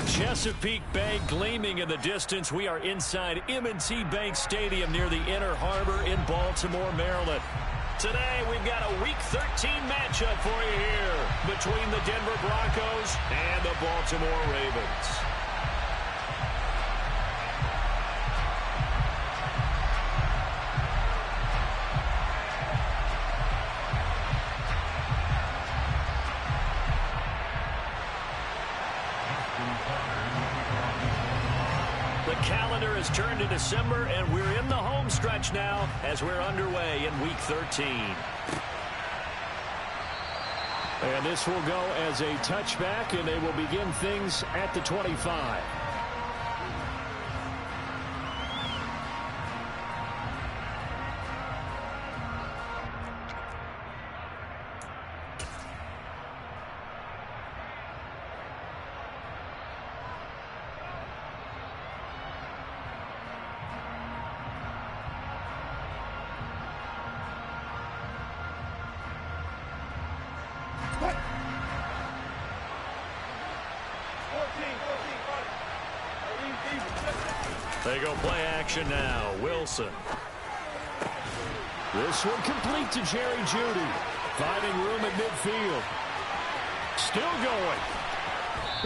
Chesapeake Bay gleaming in the distance. We are inside M&T Bank Stadium near the Inner Harbor in Baltimore, Maryland. Today, we've got a Week 13 matchup for you here between the Denver Broncos and the Baltimore Ravens. The calendar has turned to December, and we're in the home stretch now as we're underway in Week 13. And this will go as a touchback, and they will begin things at the 25. They go play action now. Wilson. This one complete to Jerry Jeudy. Finding room at midfield. Still going.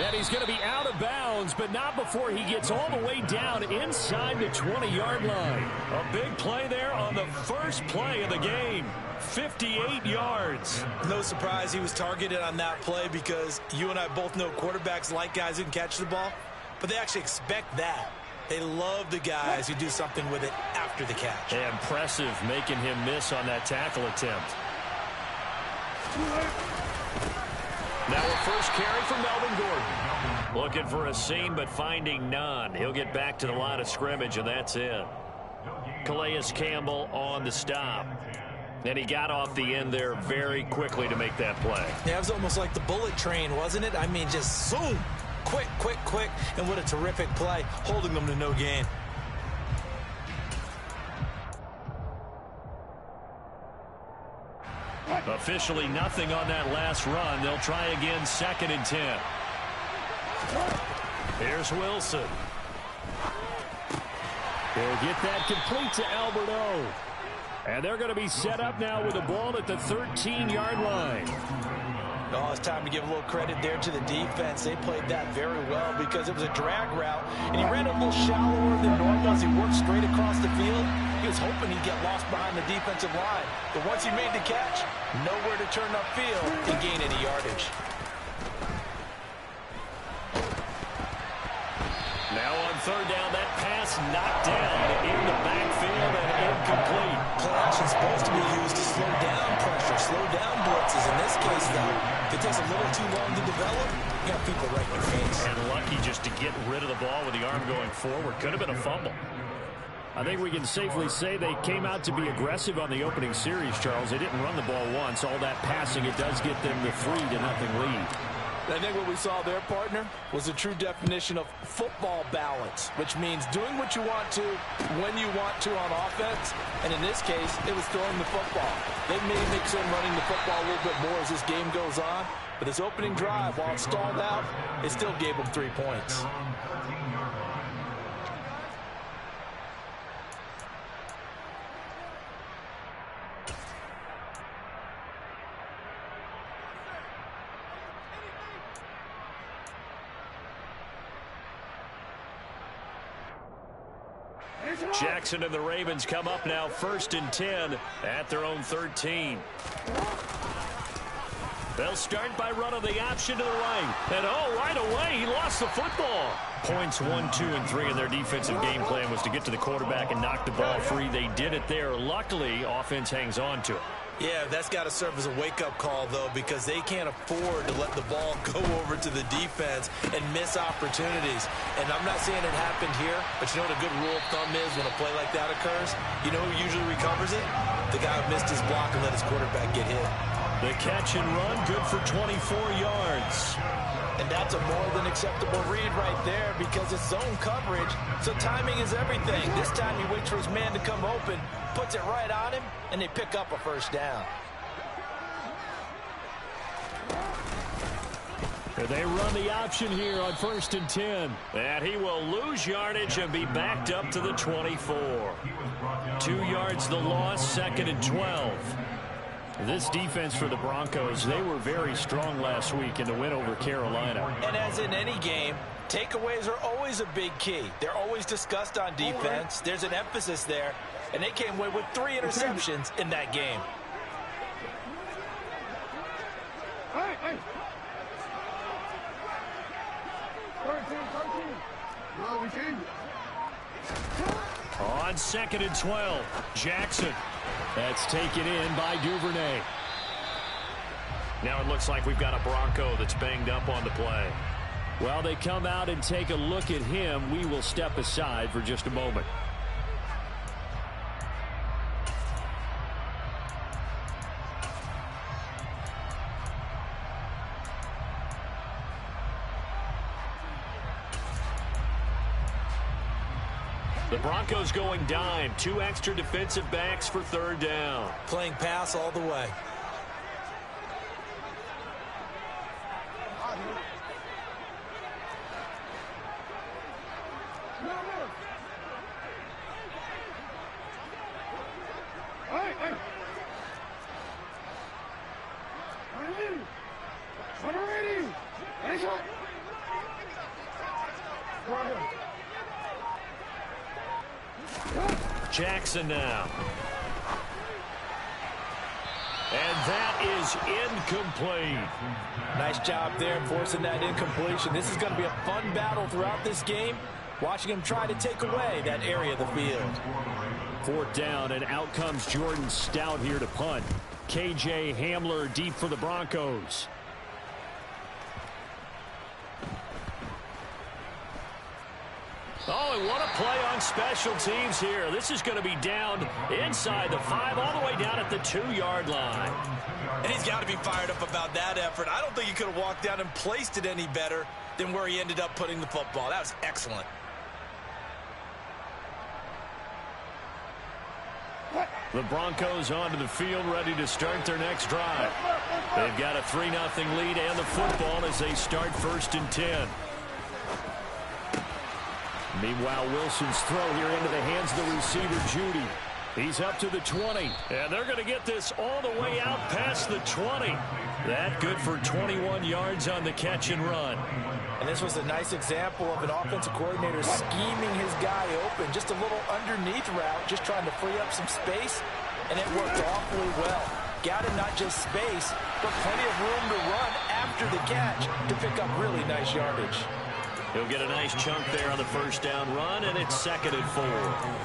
And he's going to be out of bounds, but not before he gets all the way down inside the 20-yard line. A big play there on the first play of the game. 58 yards. No surprise he was targeted on that play because you and I both know quarterbacks like guys who can catch the ball, but they actually expect that. They love the guys who do something with it after the catch. Impressive making him miss on that tackle attempt. Now a first carry from Melvin Gordon. Looking for a seam, but finding none. He'll get back to the line of scrimmage, and that's it. Calais Campbell on the stop. And he got off the end there very quickly to make that play. Yeah, it was almost like the bullet train, wasn't it? I mean, just zoom. Quick, quick, quick. And what a terrific play, holding them to no gain. Officially nothing on that last run. They'll try again, 2nd and 10. Here's Wilson. They'll get that complete to Albert O. And they're going to be set up now with the ball at the 13-yard line. Oh, it's time to give a little credit there to the defense. They played that very well because it was a drag route, and he ran a little shallower than normal as he worked straight across the field. He was hoping he'd get lost behind the defensive line. But once he made the catch, nowhere to turn upfield and gain any yardage. Now on 3rd down, that pass knocked down in the backfield and incomplete. Play action supposed to be used to slow down pressure, slow down blitzes. In this case, though, if it takes a little too long to develop, you got people right in your face. And lucky just to get rid of the ball with the arm going forward. Could have been a fumble. I think we can safely say they came out to be aggressive on the opening series, Charles. They didn't run the ball once. All that passing, it does get them the 3-0 lead. I think what we saw there, partner, was a true definition of football balance, which means doing what you want to, when you want to on offense. And in this case, it was throwing the football. They may mix in running the football a little bit more as this game goes on. But this opening drive, while it stalled out, it still gave them 3 points. Jackson and the Ravens come up now 1st and 10 at their own 13. They'll start by running the option to the right. And right away, he lost the football. Points 1, 2, and 3 in their defensive game plan was to get to the quarterback and knock the ball free. They did it there. Luckily, offense hangs on to it. Yeah, that's got to serve as a wake-up call, though, because they can't afford to let the ball go over to the defense and miss opportunities. And I'm not saying it happened here, but you know what a good rule of thumb is when a play like that occurs? You know who usually recovers it? The guy who missed his block and let his quarterback get hit. The catch and run, good for 24 yards. And that's a more than acceptable read right there because it's zone coverage, so timing is everything. This time he waits for his man to come open, puts it right on him, and they pick up a first down. They run the option here on 1st and 10. And he will lose yardage and be backed up to the 24. 2 yards the loss, 2nd and 12. This defense for the Broncos, they were very strong last week in the win over Carolina. And as in any game, takeaways are always a big key. They're always discussed on defense. There's an emphasis there. And they came away with 3 interceptions in that game. On 2nd and 12, Jackson. That's taken in by Duvernay. Now it looks like we've got a Bronco that's banged up on the play. While they come out and take a look at him, we will step aside for just a moment. The Broncos going dime. 2 extra defensive backs for 3rd down. Playing pass all the way. Jackson now. And that is incomplete. Nice job there forcing that incompletion. This is going to be a fun battle throughout this game. Watching him try to take away that area of the field. 4th down, and out comes Jordan Stout here to punt. KJ Hamler deep for the Broncos. Oh, and what a play on special teams here. This is going to be down inside the 5, all the way down at the 2-yard line. And he's got to be fired up about that effort. I don't think he could have walked down and placed it any better than where he ended up putting the football. That was excellent. The Broncos onto the field, ready to start their next drive. They've got a 3-0 lead and the football as they start 1st and 10. Meanwhile, Wilson's throw here into the hands of the receiver, Judy. He's up to the 20, and they're going to get this all the way out past the 20. That good for 21 yards on the catch and run. And this was a nice example of an offensive coordinator scheming his guy open. Just a little underneath route, just trying to free up some space, and it worked awfully well. Got him not just space, but plenty of room to run after the catch to pick up really nice yardage. He'll get a nice chunk there on the 1st down run, and it's 2nd and 4.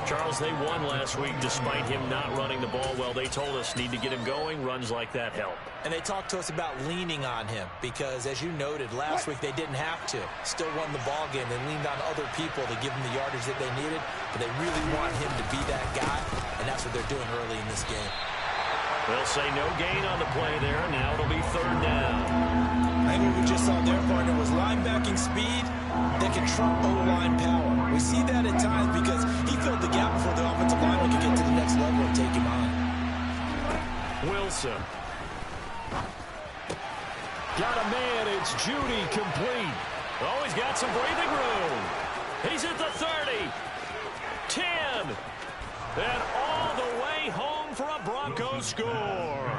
Charles, they won last week despite him not running the ball well. They told us need to get him going. Runs like that help. And they talked to us about leaning on him because, as you noted, last week they didn't have to. Still won the ball game. They leaned on other people to give them the yardage that they needed, but they really want him to be that guy, and that's what they're doing early in this game. They'll say no gain on the play there. Now it'll be 3rd down. I think what we just saw there, partner, was linebacking speed that can trump O-line power. We see that at times because he filled the gap before the offensive lineman could get to the next level and take him on. Wilson. Got a man. It's Judy complete. Oh, he's got some breathing room. He's at the 30. 10. And all the way home for a Broncos score.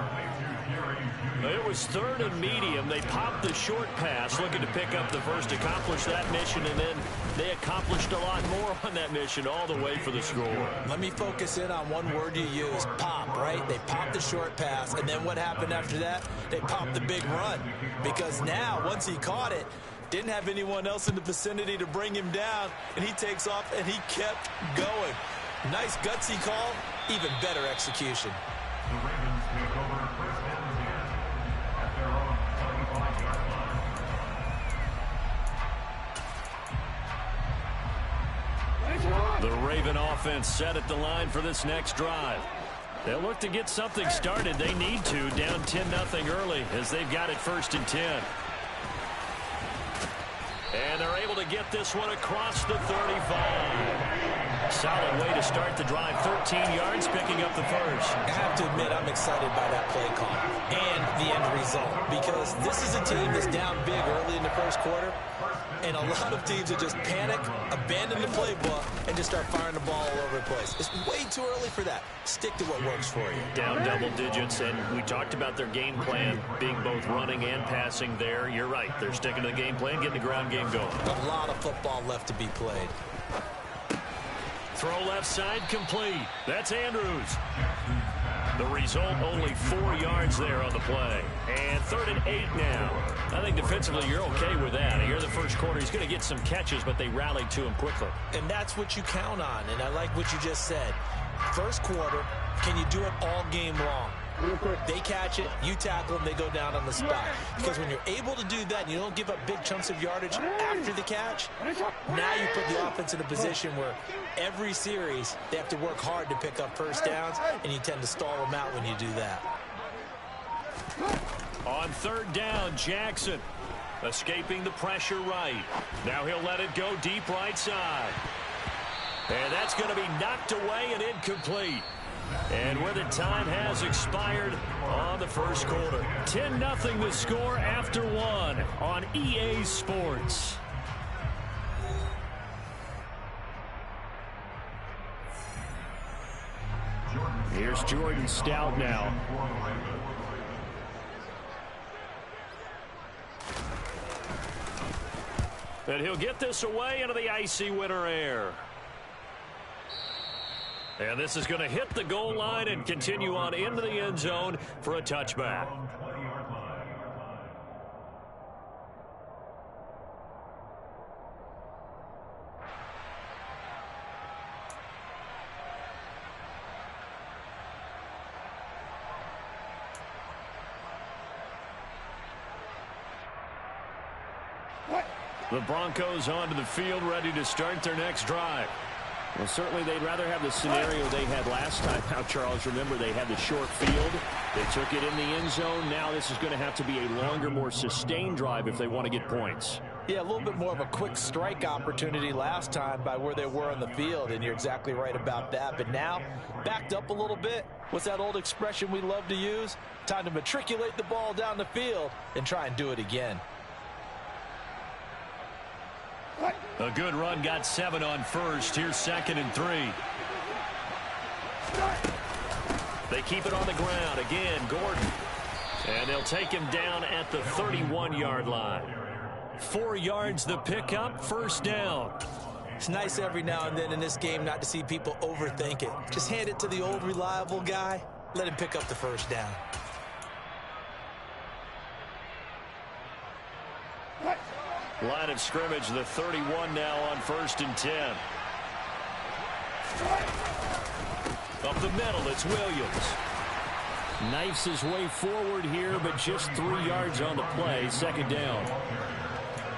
It was 3rd and medium. They popped the short pass, looking to pick up the first, accomplish that mission, and then they accomplished a lot more on that mission all the way for the score. Let me focus in on one word you use, pop, right? They popped the short pass, and then what happened after that? They popped the big run. Because now, once he caught it, didn't have anyone else in the vicinity to bring him down, and he takes off, and he kept going. Nice gutsy call, even better execution. The Raven offense set at the line for this next drive. They'll look to get something started. They need to, down 10-0 early as they've got it 1st and 10. And they're able to get this one across the 35. Solid way to start the drive. 13 yards, picking up the first. I have to admit, I'm excited by that play call and the end result, because this is a team that's down big early in the first quarter, and a lot of teams will just panic, abandon the playbook, and just start firing the ball all over the place. It's way too early for that. Stick to what works for you. Down double digits, and we talked about their game plan being both running and passing there. You're right. They're sticking to the game plan, getting the ground game going. A lot of football left to be played. Throw left side complete. That's Andrews. The result, only 4 yards there on the play. And 3rd and 8 now. I think defensively you're okay with that. Here in the first quarter, he's going to get some catches, but they rallied to him quickly. And that's what you count on, and I like what you just said. First quarter, can you do it all game long? They catch it, you tackle them, they go down on the spot. Because when you're able to do that and you don't give up big chunks of yardage after the catch, now you put the offense in a position where every series they have to work hard to pick up first downs, and you tend to stall them out when you do that. On 3rd down, Jackson escaping the pressure right. Now he'll let it go deep right side. And that's going to be knocked away and incomplete. And with it, time has expired on the first quarter. 10-0 the score after 1 on EA Sports. Here's Jordan Stout now. And he'll get this away into the icy winter air. And this is going to hit the goal line and continue on into the end zone for a touchback. The Broncos onto the field, ready to start their next drive. Well, certainly they'd rather have the scenario they had last time out, Charles. Remember, they had the short field. They took it in the end zone. Now this is going to have to be a longer, more sustained drive if they want to get points. Yeah, a little bit more of a quick strike opportunity last time by where they were on the field, and you're exactly right about that. But now, backed up a little bit. What's that old expression we love to use? Time to matriculate the ball down the field and try and do it again. A good run, got 7 on first. Here's 2nd and 3. They keep it on the ground. Again, Gordon. And they'll take him down at the 31-yard line. 4 yards the pickup, first down. It's nice every now and then in this game not to see people overthink it. Just hand it to the old reliable guy. Let him pick up the first down. Line of scrimmage, the 31 now on 1st and 10. Up the middle, it's Williams. Knifes his way forward here, but just 3 yards on the play. 2nd down.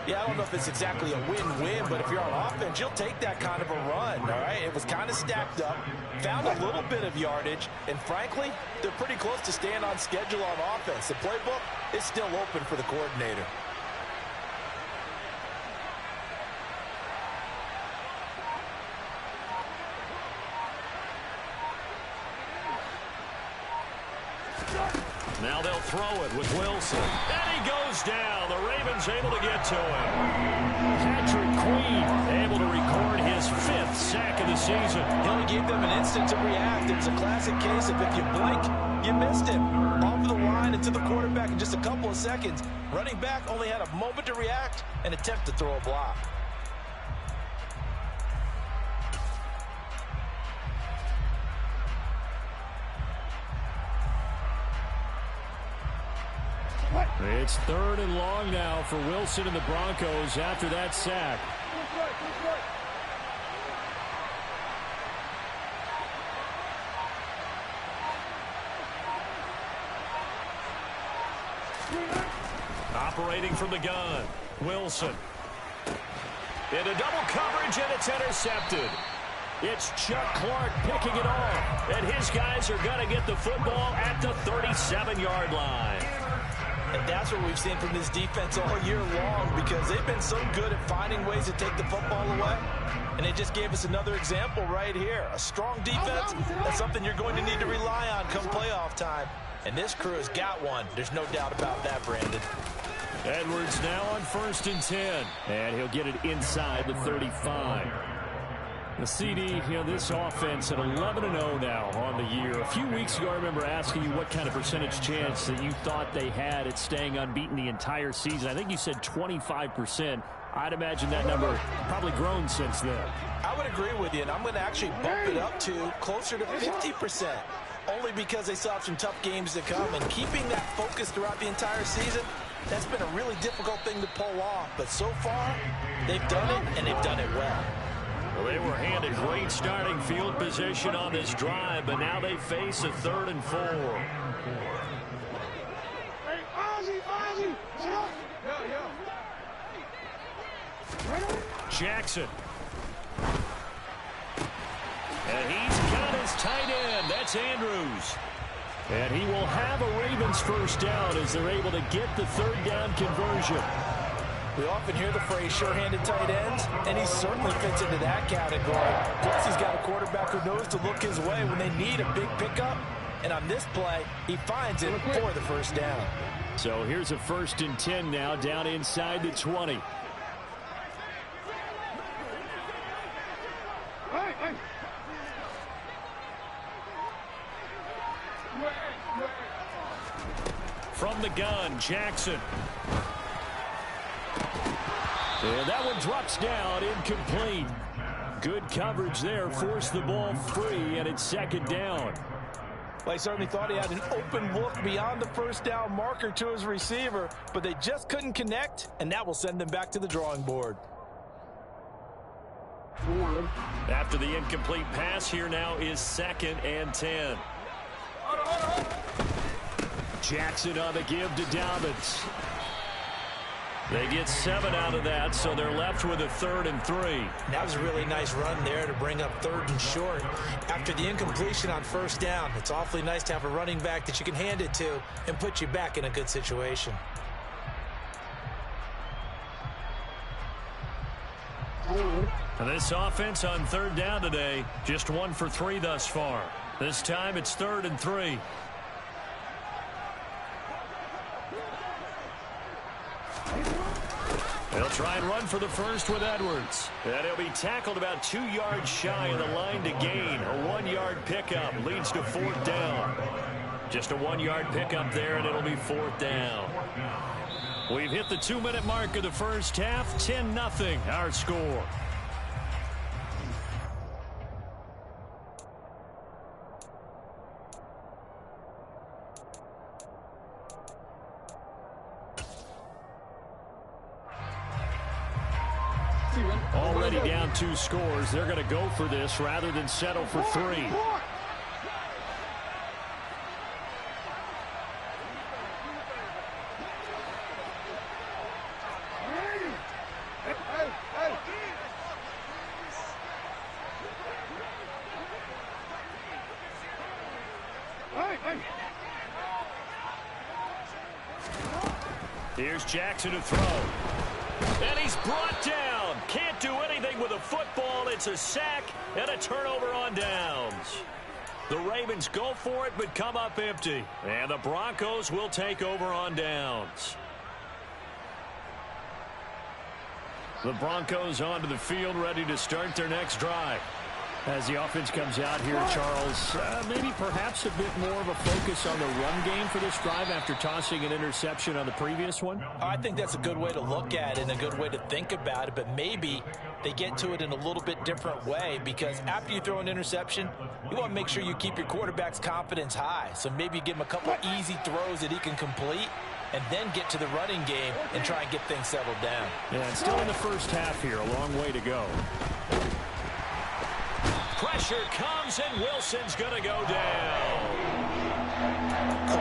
Yeah, I don't know if it's exactly a win-win, but if you're on offense, you'll take that kind of a run, all right? It was kind of stacked up, found a little bit of yardage, and frankly, they're pretty close to staying on schedule on offense. The playbook is still open for the coordinator. Now they'll throw it with Wilson. And he goes down. The Ravens able to get to him. Patrick Queen able to record his 5th sack of the season. He only gave them an instant to react. It was a classic case of if you blink, you missed him. Off the line and to the quarterback in just a couple of seconds. Running back only had a moment to react and attempt to throw a block. It's 3rd and long now for Wilson and the Broncos after that sack. Operating from the gun, Wilson. Into double coverage, and it's intercepted. It's Chuck Clark picking it off, and his guys are going to get the football at the 37-yard line. And that's what we've seen from this defense all year long, because they've been so good at finding ways to take the football away. And they just gave us another example right here. A strong defense, that's something you're going to need to rely on come playoff time. And this crew has got one. There's no doubt about that, Brandon. Edwards now on 1st and 10. And he'll get it inside the 35. The CD, this offense at 11-0 now on the year. A few weeks ago, I remember asking you what kind of percentage chance that you thought they had at staying unbeaten the entire season. I think you said 25%. I'd imagine that number probably grown since then. I would agree with you, and I'm going to actually bump it up to closer to 50%. Only because they still have some tough games to come. And keeping that focus throughout the entire season, that's been a really difficult thing to pull off. But so far, they've done it, and they've done it well. Well, they were handed great starting field position on this drive, but now they face a 3rd and 4. Jackson. And he's got his tight end. That's Andrews. And he will have a Ravens first down as they're able to get the 3rd down conversion. We often hear the phrase sure-handed tight ends, and he certainly fits into that category. Plus, he's got a quarterback who knows to look his way when they need a big pickup. And on this play, he finds it for the first down. So here's a 1st and 10 now, down inside the 20. From the gun, Jackson. And that one drops down, incomplete. Good coverage there, forced the ball free, and it's 2nd down. Well, he certainly thought he had an open look beyond the first down marker to his receiver, but they just couldn't connect, and that will send them back to the drawing board. After the incomplete pass, here now is 2nd and 10. Jackson on the give to Dobbins. They get 7 out of that, so they're left with a 3rd and 3. That was a really nice run there to bring up 3rd and short. After the incompletion on first down, it's awfully nice to have a running back that you can hand it to and put you back in a good situation. And this offense on 3rd down today, just 1 for 3 thus far. This time it's 3rd and 3. They'll try and run for the first with Edwards. And he'll be tackled about 2 yards shy of the line to gain. A 1-yard pickup leads to 4th down. Just a 1-yard pickup there, and it'll be 4th down. We've hit the 2-minute mark of the first half. 10-0 our score. Already down 2 scores. They're going to go for this rather than settle for 3. Here's Jackson to throw. And he's brought down. Can't do anything with a football. It's a sack and a turnover on downs. The Ravens go for it but come up empty. And the Broncos will take over on downs. The Broncos onto the field ready to start their next drive. As the offense comes out here, Charles, maybe perhaps a bit more of a focus on the run game for this drive after tossing an interception on the previous one? I think that's a good way to look at it and a good way to think about it, but maybe they get to it in a little bit different way, because after you throw an interception, you want to make sure you keep your quarterback's confidence high. So maybe you give him a couple easy throws that he can complete, and then get to the running game and try and get things settled down. Yeah, it's still in the first half here. A long way to go. Pressure comes, and Wilson's going to go down.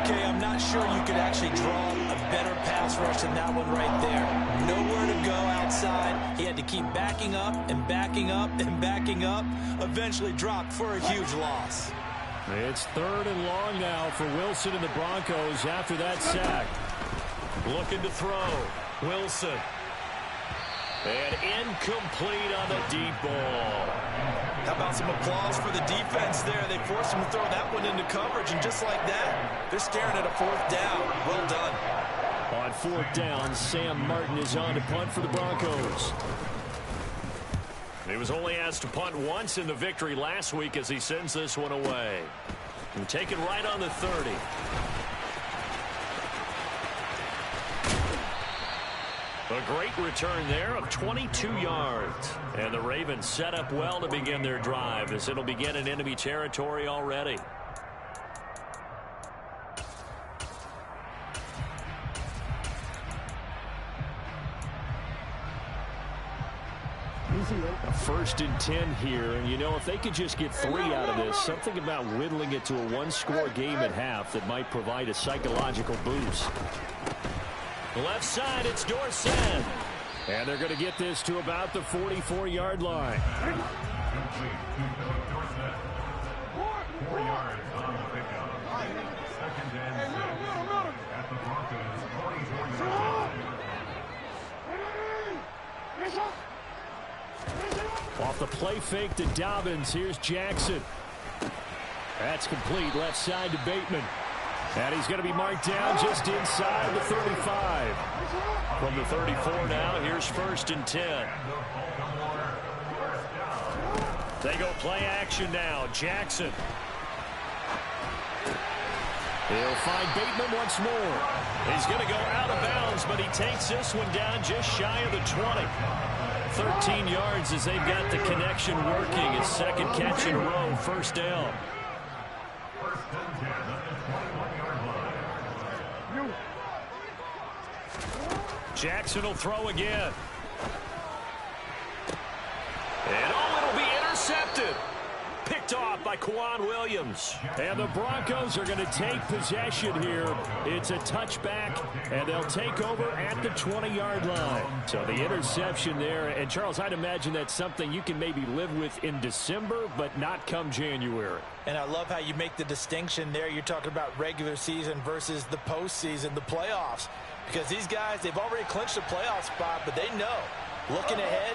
Okay, I'm not sure you could actually draw a better pass rush than that one right there. Nowhere to go outside. He had to keep backing up and backing up and backing up. Eventually dropped for a huge loss. It's 3rd and long now for Wilson and the Broncos after that sack. Looking to throw. Wilson. And incomplete on the deep ball. How about some applause for the defense there? They forced him to throw that one into coverage, and just like that, they're staring at a 4th down. Well done. On 4th down, Sam Martin is on to punt for the Broncos. He was only asked to punt once in the victory last week as he sends this one away. And take it right on the 30. A great return there of 22 yards. And the Ravens set up well to begin their drive as it'll begin in enemy territory already. A 1st and 10 here, and you know, if they could just get 3 out of this, something about whittling it to a 1-score game at half that might provide a psychological boost. Left side, it's Dorsett. And they're going to get this to about the 44-yard line. 4 yards on the pickup. 2nd and 6 at the Broncos 44-yard line. Off the play fake to Dobbins. Here's Jackson. That's complete. Left side to Bateman. And he's going to be marked down just inside the 35. From the 34 now, here's 1st and 10. They go play action now. Jackson. He'll find Bateman once more. He's going to go out of bounds, but he takes this one down just shy of the 20. 13 yards as they've got the connection working. His 2nd catch in a row, 1st down. Jackson will throw again. And it'll be intercepted. Picked off by Kwan Williams. And the Broncos are going to take possession here. It's a touchback, and they'll take over at the 20-yard line. So the interception there. And, Charles, I'd imagine that's something you can maybe live with in December, but not come January. And I love how you make the distinction there. You're talking about regular season versus the postseason, the playoffs. Because these guys, they've already clinched a playoff spot, but they know, looking ahead,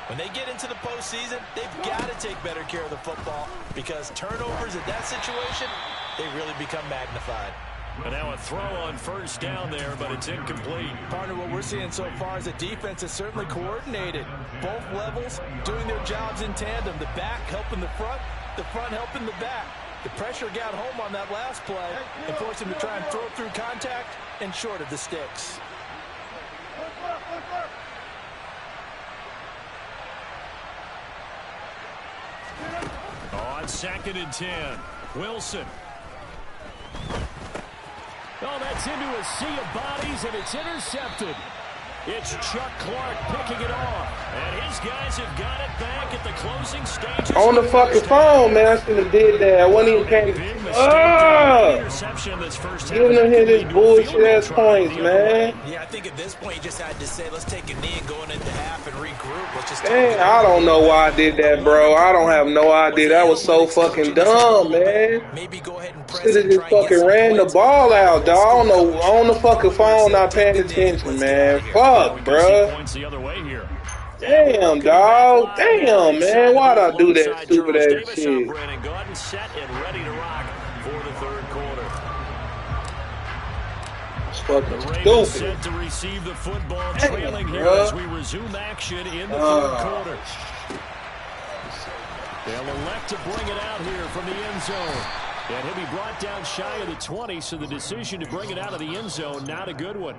when they get into the postseason, they've got to take better care of the football because turnovers in that situation, they really become magnified. And now a throw on 1st down there, but it's incomplete. Partner, what we're seeing so far is the defense is certainly coordinated. Both levels doing their jobs in tandem. The back helping the front helping the back. The pressure got home on that last play and forced him to try and throw through contact and short of the sticks. On 2nd and 10, Wilson. Oh, that's into a sea of bodies, and it's intercepted. It's Chuck Clark picking it off. And his guys have got it back at the closing stages. On the fucking phone, man. I should have did that. I wasn't even paying. Giving them here this bullshit-ass points, man. Yeah, I think at this point you just had to say, let's take a knee and going into half and regroup. Let's just Man, I don't know why I did that, bro. I don't have no idea. That was so fucking dumb, man. Maybe go ahead and press Should have just fucking ran the ball out, dog. On the fucking phone, not paying attention, man. Fuck, bruh. Damn, dog. Damn, man. Why'd I do that stupid ass shit? Set and ready to rock for the 3rd quarter. It's fucking stupid. Set to receive the football, trailing here as we resume action in the 3rd quarter. They'll elect to bring it out here from the end zone. And he'll be brought down shy of the 20, so the decision to bring it out of the end zone, not a good one.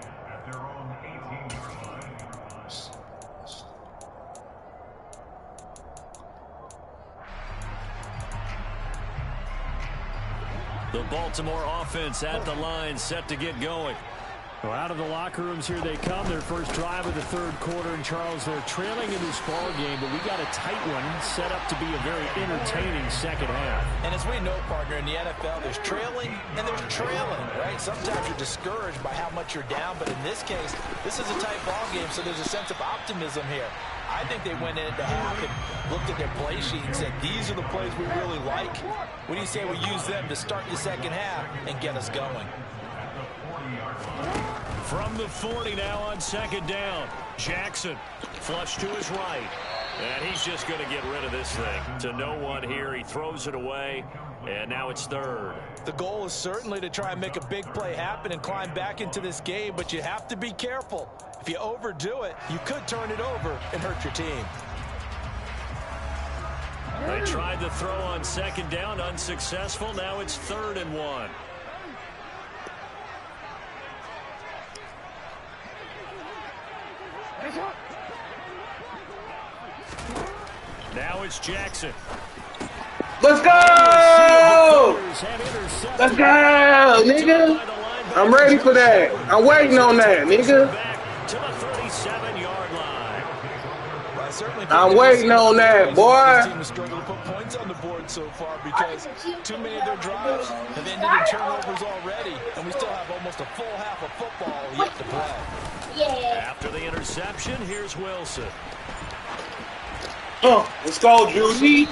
The Baltimore offense at the line, set to get going. Well, out of the locker rooms here they come. Their first drive of the 3rd quarter. And, Charles, they're trailing in this ball game, but we got a tight one set up to be a very entertaining 2nd half. And as we know, partner, in the NFL, there's trailing and there's trailing, right? Sometimes you're discouraged by how much you're down, but in this case, this is a tight ball game, so there's a sense of optimism here. I think they went into half and looked at their play sheet and said, these are the plays we really like. What do you say we use them to start the 2nd half and get us going? From the 40 now on second down. Jackson flush to his right. And he's just going to get rid of this thing. To no one here. He throws it away. And now it's third. The goal is certainly to try and make a big play happen and climb back into this game, but you have to be careful. If you overdo it, you could turn it over and hurt your team. They tried the throw on second down, unsuccessful. Now it's 3rd and 1. Now it's Jackson. Let's go! Let's go, nigga. I'm ready for that. I'm waiting on that, nigga. To the 37-yard line. I'm waiting on that, boy. This team has struggled to put points on the board so far because too many of their drives have ended in turnovers already, and we still have almost a full half of football yet to play. After the interception, here's Wilson. Let's go, Judy.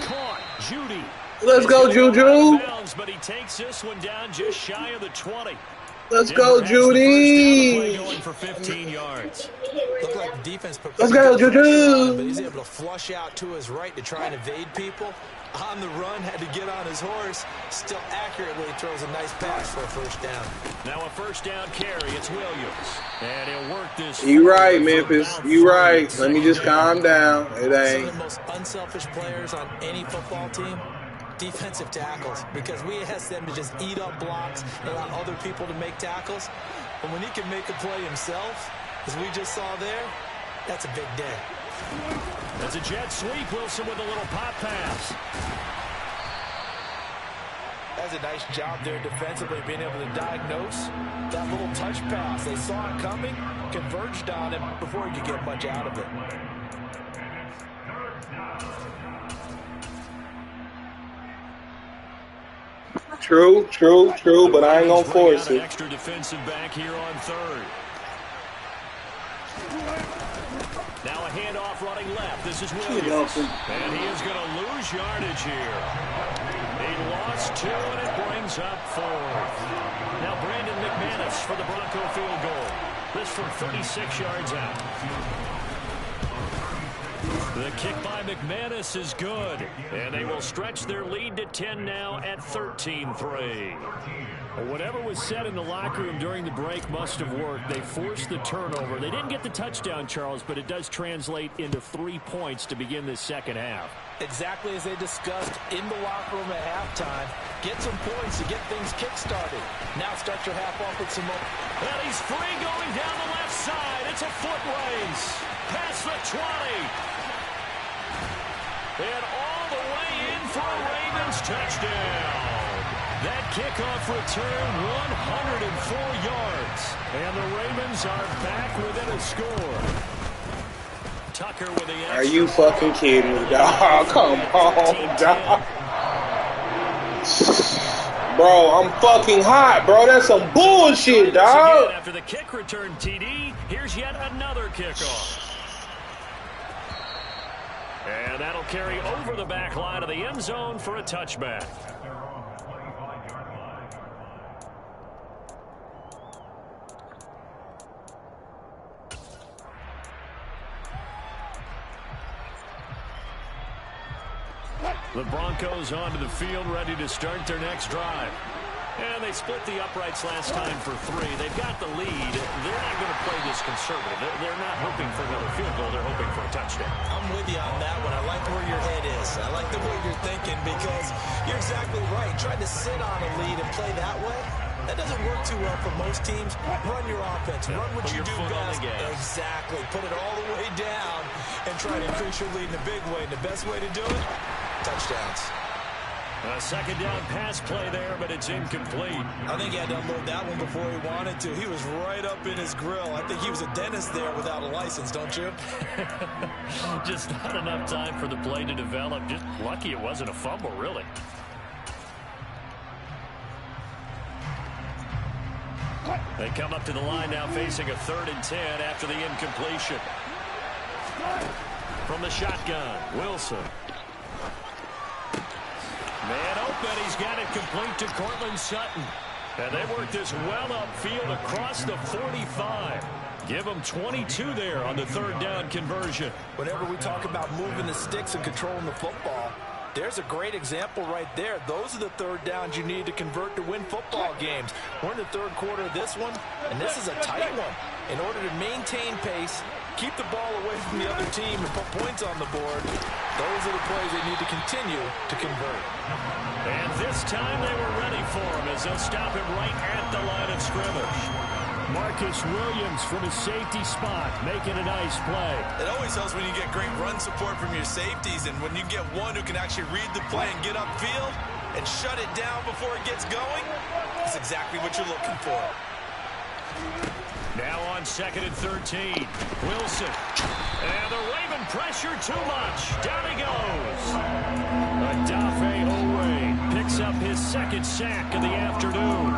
Judy. Let's go, Juju. But he takes this one down just shy of the 20. Let's go, Judy. Going for 15 yards. Looked like the defense put Let's go, Juju. but he's able to flush out to his right to try and evade people. On the run, had to get on his horse. Still accurately throws a nice pass for a first down. Now a first down carry. It's Williams. And he'll work this. You right, Memphis. You right. Let me just calm down. It ain't. Some of the most unselfish players on any football team, defensive tackles, because we ask them to just eat up blocks and allow other people to make tackles. But when he can make a play himself, as we just saw there, that's a big day. It's a jet sweep. Wilson with a little pop pass. That's a nice job there defensively, being able to diagnose that little touch pass. They saw it coming, converged on him before he could get much out of it. True, but I ain't gonna force it. Extra defensive back here on 3rd. Now a handoff running left. This is Williams. And he is going to lose yardage here. He lost 2, and it brings up 4th. Now Brandon McManus for the Bronco field goal. This from 36 yards out. The kick by McManus is good. And they will stretch their lead to 10 now at 13-3. Whatever was said in the locker room during the break must have worked. They forced the turnover. They didn't get the touchdown, Charles, but it does translate into 3 points to begin this second half. Exactly as they discussed in the locker room at halftime. Get some points to get things kick-started. Now start your half off with some more. And he's free going down the left side. It's a foot race. Past the 20. And all the way in for a Ravens touchdown. That kickoff return, 104 yards. And the Ravens are back within a score. Tucker with the extra. Are you fucking kidding me, dog? Come on, dog. Bro, I'm fucking hot, bro. That's some bullshit, dog. After the kick return, TD, here's yet another kickoff. And that'll carry over the back line of the end zone for a touchback. The Broncos onto the field, ready to start their next drive. And they split the uprights last time for 3. They've got the lead. They're not going to play this conservative. They're not hoping for another field goal. They're hoping for a touchdown. I'm with you on that one. I like where your head is. I like the way you're thinking because you're exactly right. Trying to sit on a lead and play that way, that doesn't work too well for most teams. Run your offense. Run what you do best. Exactly. Put it all the way down and try to increase your lead in a big way. And the best way to do it, touchdowns. A second down pass play there, but it's incomplete. I think he had to unload that one before he wanted to. He was right up in his grill. I think he was a dentist there without a license, don't you? Just not enough time for the play to develop. Just lucky it wasn't a fumble, really. They come up to the line now facing a 3rd and 10 after the incompletion. From the shotgun, Wilson. Man open, he's got it complete to Cortland Sutton. And they work this well upfield across the 45. Give them 22 there on the third down conversion. Whenever we talk about moving the sticks and controlling the football, there's a great example right there. Those are the third downs you need to convert to win football games. We're in the third quarter of this one, and this is a tight one. In order to maintain pace, keep the ball away from the other team, and put points on the board, those are the plays they need to continue to convert. And this time they were ready for him as they'll stop him right at the line of scrimmage. Marcus Williams from his safety spot making a nice play. It always helps when you get great run support from your safeties, and when you get one who can actually read the play and get upfield and shut it down before it gets going, that's exactly what you're looking for. Now on 2nd and 13, Wilson. And the Raven pressure too much. Down he goes. Adafe Owe picks up his second sack of the afternoon.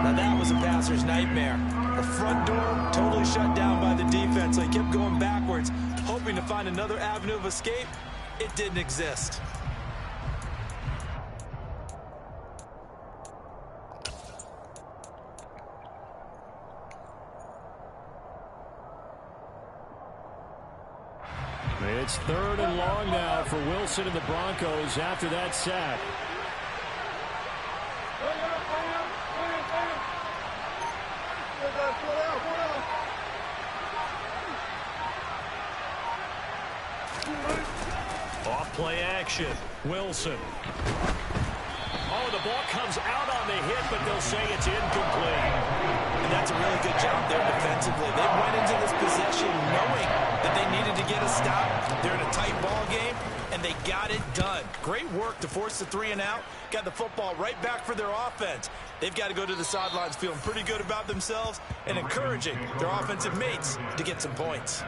Now that was a passer's nightmare. The front door totally shut down by the defense. So he kept going backwards, hoping to find another avenue of escape. It didn't exist. It's 3rd and long now for Wilson and the Broncos after that sack. Off play action. Wilson. Oh, the ball comes out on the hit, but they'll say it's incomplete. And that's a really good job there defensively. They went into this possession knowing that they needed to get a stop. They're in a tight ball game, and they got it done. Great work to force the 3 and out. Got the football right back for their offense. They've got to go to the sidelines feeling pretty good about themselves and encouraging their offensive mates to get some points.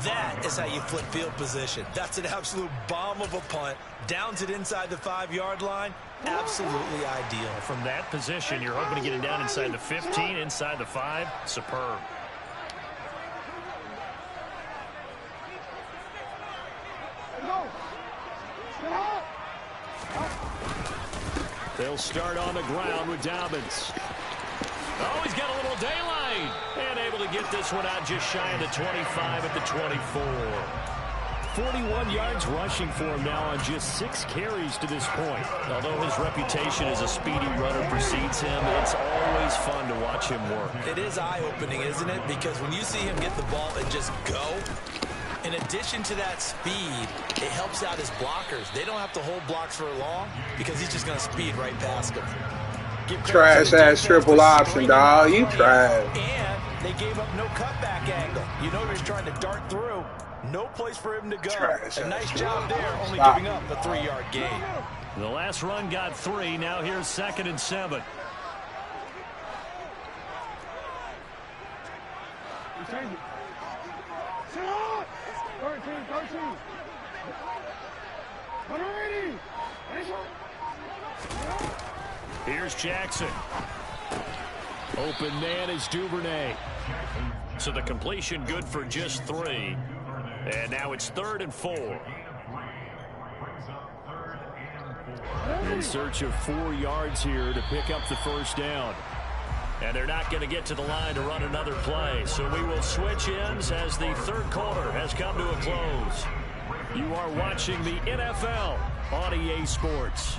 That is how you flip field position. That's an absolute bomb of a punt. Downs it inside the 5-yard line. Absolutely ideal. From that position, you're hoping to get it down inside the 15, inside the 5. Superb. They'll start on the ground with Dobbins. Oh, he's got a little daylight. And able to get this one out just shy of the 25 at the 24. 41 yards rushing for him now on just 6 carries to this point. Although his reputation as a speedy runner precedes him, it's always fun to watch him work. It is eye-opening, isn't it? Because when you see him get the ball and just go, in addition to that speed, it helps out his blockers. They don't have to hold blocks for long because he's just going to speed right past them. Trash-ass triple option, dog. You trash. And they gave up no cutback angle. You know he's trying to dart through. No place for him to go. A nice job there, only giving up a 3-yard gain. The last run got 3. Now here's 2nd and 7. Here's Jackson. Open man is Duvernay. So the completion good for just 3. And now it's 3rd and 4. In search of 4 yards here to pick up the first down. And they're not going to get to the line to run another play. So we will switch ends as the third quarter has come to a close. You are watching the NFL on EA Sports.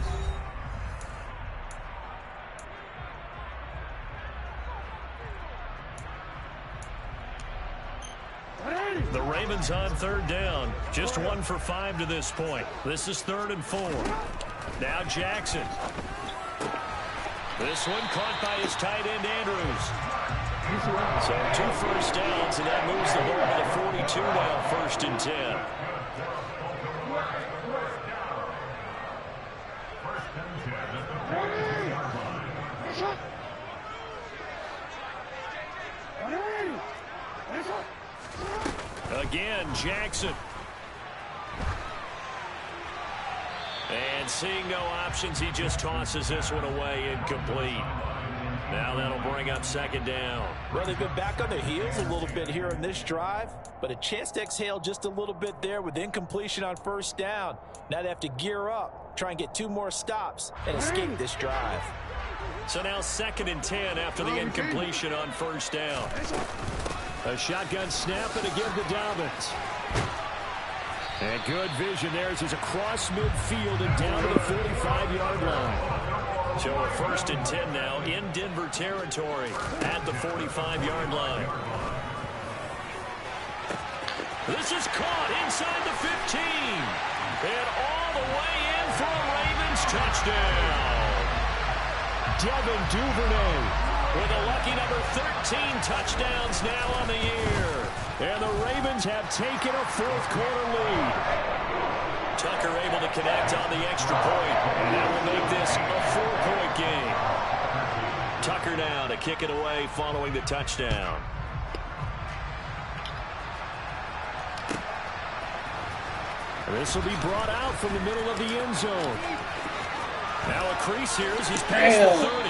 The Ravens on 3rd down. Just 1 for 5 to this point. This is 3rd and 4. Now Jackson. This one caught by his tight end, Andrews. So 2 first downs, and that moves the ball to the 42 now, 1st and 10. Again, Jackson. And seeing no options, he just tosses this one away, incomplete. Now that'll bring up 2nd down. Well, they've been back on their heels a little bit here in this drive, but a chance to exhale just a little bit there with incompletion on 1st down. Now they have to gear up, try and get 2 more stops, and escape this drive. So now 2nd and 10 after the incompletion on first down. A shotgun snap and again to Dobbins. And good vision there as he's across midfield and down to the 45-yard line. So a 1st and 10 now in Denver territory at the 45-yard line. This is caught inside the 15. And all the way in for a Ravens touchdown. Devin Duvernay with a lucky number 13 touchdowns now on the year. And the Ravens have taken a 4th quarter lead. Tucker able to connect on the extra point. And that will make this a 4-point game. Tucker now to kick it away following the touchdown. This will be brought out from the middle of the end zone. Now a crease here as he's past the 30.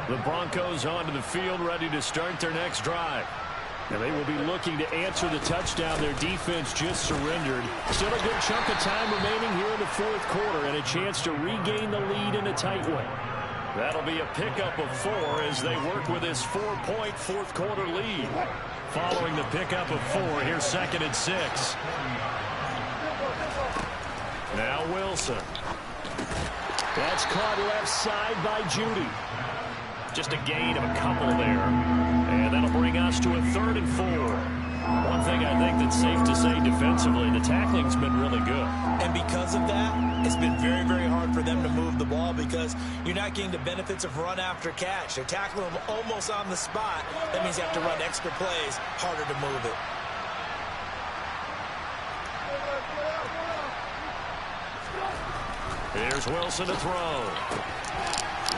The Broncos onto the field ready to start their next drive. And they will be looking to answer the touchdown their defense just surrendered. Still a good chunk of time remaining here in the 4th quarter and a chance to regain the lead in a tight one. That'll be a pickup of 4 as they work with this 4-point 4th quarter lead. Following the pickup of 4, here's 2nd and 6. Now Wilson. That's caught left side by Judy. Just a gain of a couple there. And that'll bring us to a 3rd and 4. One thing I think that's safe to say defensively, the tackling's been really good. And because of that, it's been very, very hard for them to move the ball because you're not getting the benefits of run after catch. They're tackling them almost on the spot. That means you have to run extra plays, harder to move it. Here's Wilson to throw.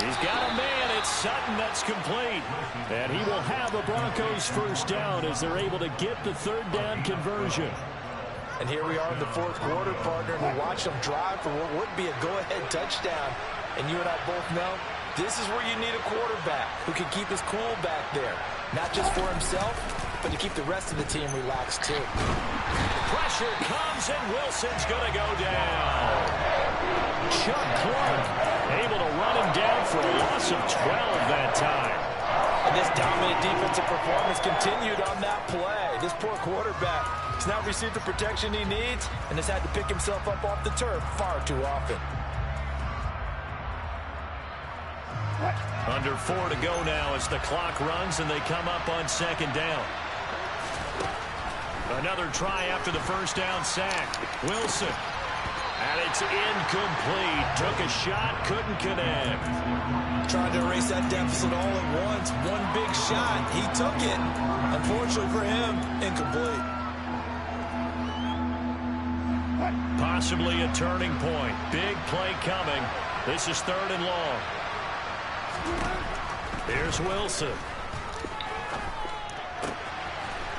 He's got a man. It's Sutton that's complete. And he will have a Broncos 1st down as they're able to get the 3rd down conversion. And here we are in the 4th quarter, partner. We watch them drive for what would be a go-ahead touchdown. And you and I both know this is where you need a quarterback who can keep his cool back there. Not just for himself, but to keep the rest of the team relaxed too. Pressure comes and Wilson's going to go down. Chuck Clark able to run him down for a loss of 12 that time. And this dominant defensive performance continued on that play. This poor quarterback has not received the protection he needs and has had to pick himself up off the turf far too often. Under 4 to go now as the clock runs and they come up on 2nd down. Another try after the 1st down sack. Wilson. And it's incomplete. Took a shot, couldn't connect. Trying to erase that deficit all at once. One big shot. He took it. Unfortunately for him, incomplete. Possibly a turning point. Big play coming. This is 3rd and long. Here's Wilson.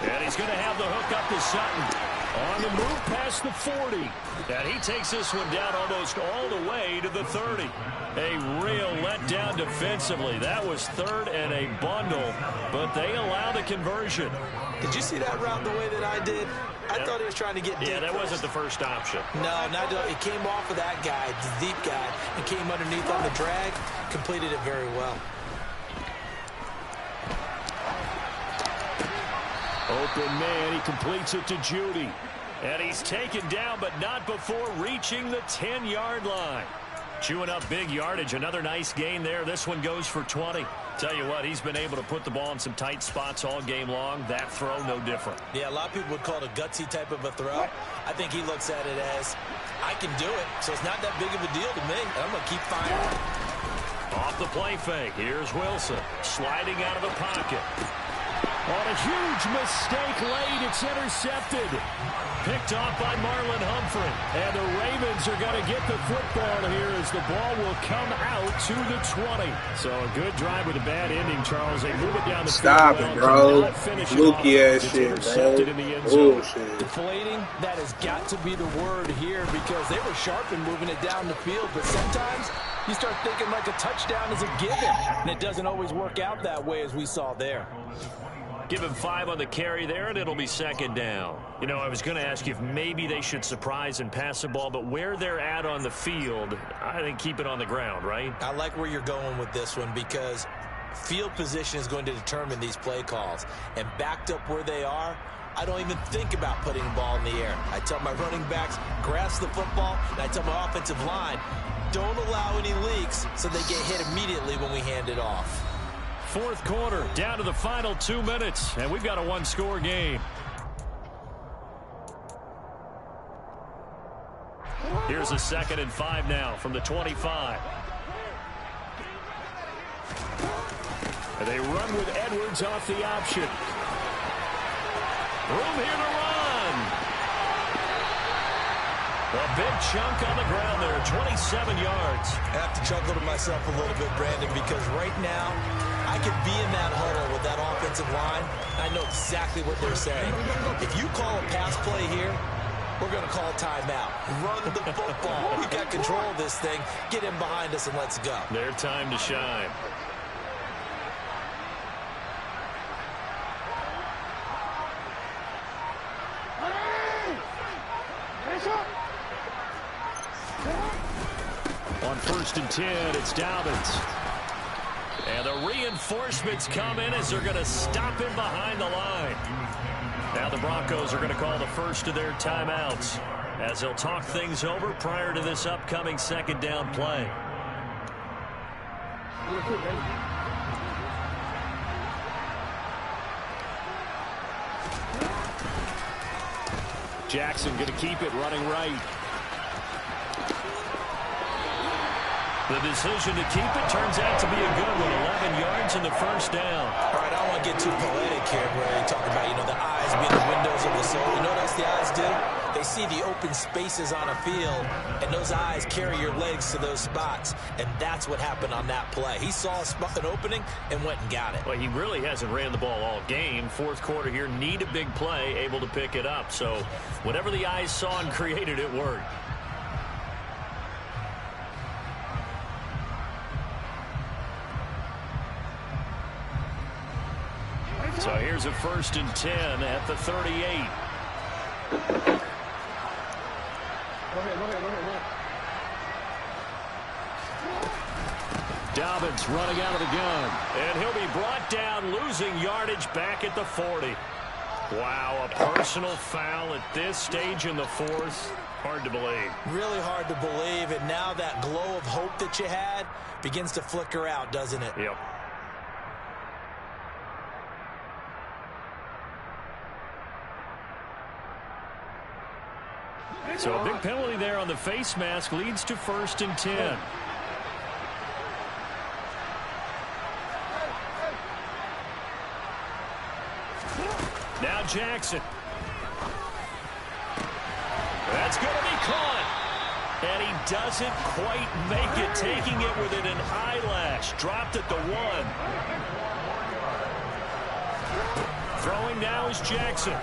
And he's going to have the hook up to Sutton. On the move past the 40. And he takes this one down almost all the way to the 30. A real letdown defensively. That was 3rd and a bundle, but they allow the conversion. Did you see that route the way that I did? I thought he was trying to get deep. Yeah, that wasn't the first option. No, it came off of that guy, the deep guy, and came underneath on the drag. Completed it very well. Open man, he completes it to Judy. And he's taken down, but not before reaching the 10-yard line. Chewing up big yardage. Another nice gain there. This one goes for 20. Tell you what, he's been able to put the ball in some tight spots all game long. That throw, no different. Yeah, a lot of people would call it a gutsy type of a throw. I think he looks at it as, I can do it, so it's not that big of a deal to me. I'm going to keep firing. Off the play fake. Here's Wilson. Sliding out of the pocket. On a huge mistake late, it's intercepted. Picked off by Marlon Humphrey. And the Ravens are going to get the football here as the ball will come out to the 20. So a good drive with a bad ending, Charles. They move it down the field. Stop it, bro. Fluky ass shit, bro. Bullshit. Deflating, that has got to be the word here because they were sharp in moving it down the field. But sometimes you start thinking like a touchdown is a given. And it doesn't always work out that way as we saw there. Give him 5 on the carry there, and it'll be second down. You know, I was going to ask you if maybe they should surprise and pass the ball, but where they're at on the field, I think keep it on the ground, right? I like where you're going with this one because field position is going to determine these play calls. And backed up where they are, I don't even think about putting the ball in the air. I tell my running backs, grasp the football, and I tell my offensive line, don't allow any leaks so they get hit immediately when we hand it off. Fourth quarter, down to the final 2 minutes, and we've got a one-score game. Here's a 2nd and 5 now from the 25. And they run with Edwards off the option. Room here to run. A big chunk on the ground there, 27 yards. I have to chuckle to myself a little bit, Brandon, because right now I could be in that huddle with that offensive line. I know exactly what they're saying. If you call a pass play here, we're going to call timeout. Run the football. We've got control of this thing. Get in behind us and let's go. Their time to shine. On 1st and 10, it's Dobbins. And the reinforcements come in as they're going to stop him behind the line. Now the Broncos are going to call the first of their timeouts as they'll talk things over prior to this upcoming 2nd down play. Jackson going to keep it running right. The decision to keep it turns out to be a good one. 11 yards in the first down. All right, I don't want to get too poetic here where you talk about, the eyes being the windows of the soul. You know what else the eyes do? They see the open spaces on a field, and those eyes carry your legs to those spots. And that's what happened on that play. He saw an opening and went and got it. Well, he really hasn't ran the ball all game. Fourth quarter here, need a big play, able to pick it up. So whatever the eyes saw and created, it worked. So here's a 1st and 10 at the 38. Dobbins running out of the gun. And he'll be brought down, losing yardage back at the 40. Wow, a personal foul at this stage in the 4th. Hard to believe. Really hard to believe. And now that glow of hope that you had begins to flicker out, doesn't it? Yep. So a big penalty there on the face mask leads to 1st and 10. Now Jackson. That's going to be caught. And he doesn't quite make it, taking it within an eyelash. Dropped at the 1. Throwing now is Jackson.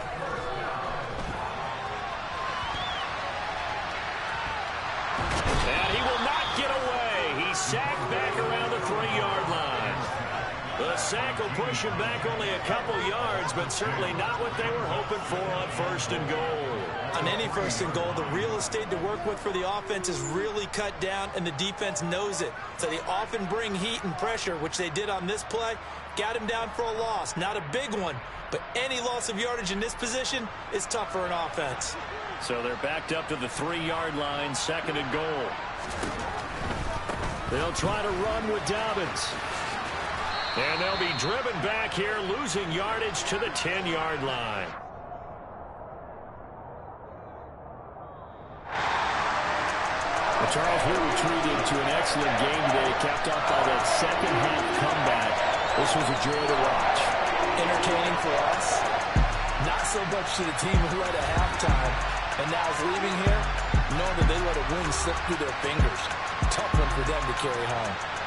And he will not get away. He's sacked back around the 3-yard line. The sack will push him back only a couple yards, but certainly not what they were hoping for on 1st and goal. On any 1st and goal, the real estate to work with for the offense is really cut down, and the defense knows it. So they often bring heat and pressure, which they did on this play. Got him down for a loss. Not a big one, but any loss of yardage in this position is tough for an offense. So they're backed up to the 3-yard line, 2nd and goal. They'll try to run with Dobbins. And they'll be driven back here, losing yardage to the 10-yard line. Well, Charles, we retreated to an excellent game today, capped off by that second-half comeback. This was a joy to watch. Entertaining for us. Not so much to the team who led at halftime. And now is leaving here, knowing that they let a win slip through their fingers. Tough one for them to carry home.